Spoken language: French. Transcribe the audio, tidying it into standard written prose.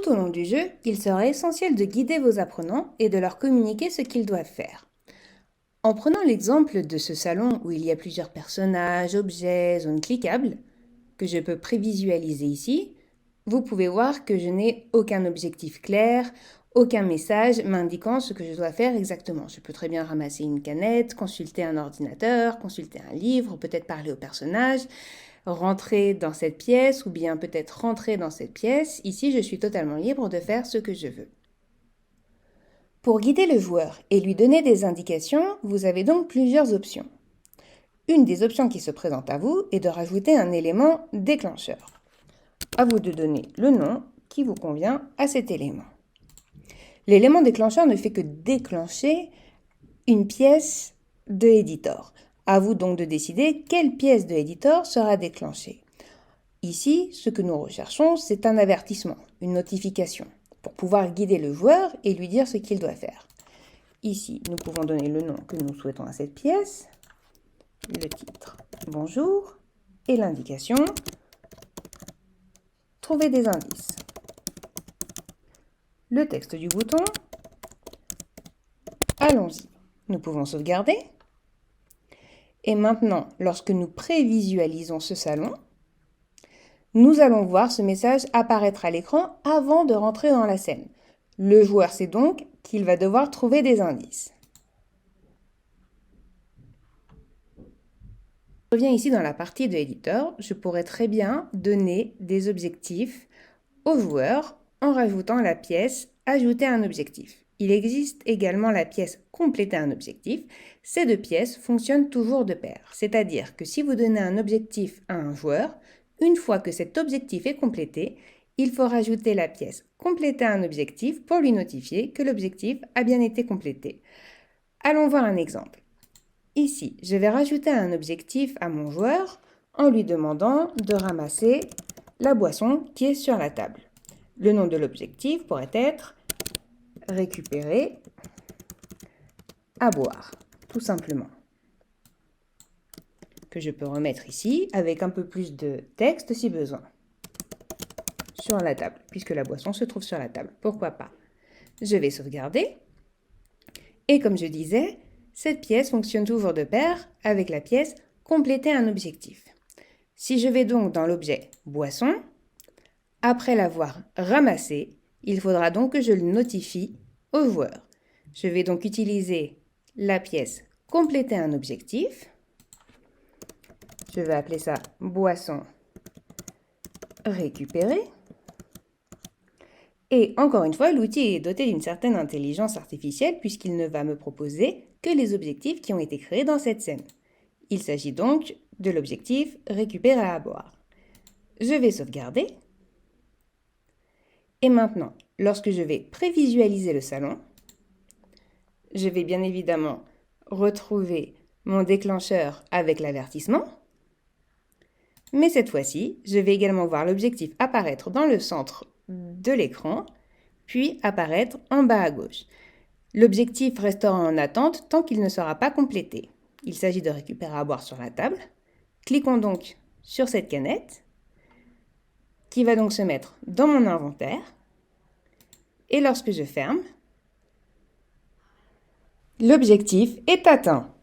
Tout au long du jeu, il sera essentiel de guider vos apprenants et de leur communiquer ce qu'ils doivent faire. En prenant l'exemple de ce salon où il y a plusieurs personnages, objets, zones cliquables, que je peux prévisualiser ici, vous pouvez voir que je n'ai aucun objectif clair, aucun message m'indiquant ce que je dois faire exactement. Je peux très bien ramasser une canette, consulter un ordinateur, consulter un livre, peut-être parler au personnage, rentrer dans cette pièce ou bien peut-être rentrer dans cette pièce. Ici, je suis totalement libre de faire ce que je veux. Pour guider le joueur et lui donner des indications, vous avez donc plusieurs options. Une des options qui se présente à vous est de rajouter un élément déclencheur. À vous de donner le nom qui vous convient à cet élément. L'élément déclencheur ne fait que déclencher une pièce de Editor. À vous donc de décider quelle pièce de Editor sera déclenchée. Ici, ce que nous recherchons, c'est un avertissement, une notification, pour pouvoir guider le joueur et lui dire ce qu'il doit faire. Ici, nous pouvons donner le nom que nous souhaitons à cette pièce, le titre « Bonjour » et l'indication « Trouver des indices ». Le texte du bouton « Allons-y ». Nous pouvons sauvegarder. Et maintenant, lorsque nous prévisualisons ce salon, nous allons voir ce message apparaître à l'écran avant de rentrer dans la scène. Le joueur sait donc qu'il va devoir trouver des indices. Je reviens ici dans la partie de l'éditeur. Je pourrais très bien donner des objectifs au joueur en rajoutant la pièce « Ajouter un objectif ». Il existe également la pièce « Compléter un objectif ». Ces deux pièces fonctionnent toujours de pair, c'est-à-dire que si vous donnez un objectif à un joueur, une fois que cet objectif est complété, il faut rajouter la pièce « Compléter un objectif » pour lui notifier que l'objectif a bien été complété. Allons voir un exemple. Ici, je vais rajouter un objectif à mon joueur en lui demandant de ramasser la boisson qui est sur la table. Le nom de l'objectif pourrait être « Récupérer à boire », tout simplement. Que je peux remettre ici avec un peu plus de texte si besoin. Sur la table, puisque la boisson se trouve sur la table. Pourquoi pas? Je vais sauvegarder. Et comme je disais, cette pièce fonctionne toujours de pair avec la pièce « Compléter un objectif ». Si je vais donc dans l'objet « Boisson », après l'avoir ramassé, il faudra donc que je le notifie au joueur. Je vais donc utiliser la pièce « Compléter un objectif ». Je vais appeler ça « Boisson récupérée ». Et encore une fois, l'outil est doté d'une certaine intelligence artificielle puisqu'il ne va me proposer que les objectifs qui ont été créés dans cette scène. Il s'agit donc de l'objectif « Récupérer à boire ». Je vais sauvegarder. Et maintenant, lorsque je vais prévisualiser le salon, je vais bien évidemment retrouver mon déclencheur avec l'avertissement. Mais cette fois-ci, je vais également voir l'objectif apparaître dans le centre de l'écran, puis apparaître en bas à gauche. L'objectif restera en attente tant qu'il ne sera pas complété. Il s'agit de récupérer à boire sur la table. Cliquons donc sur cette canette, qui va donc se mettre dans mon inventaire. Et lorsque je ferme, l'objectif est atteint.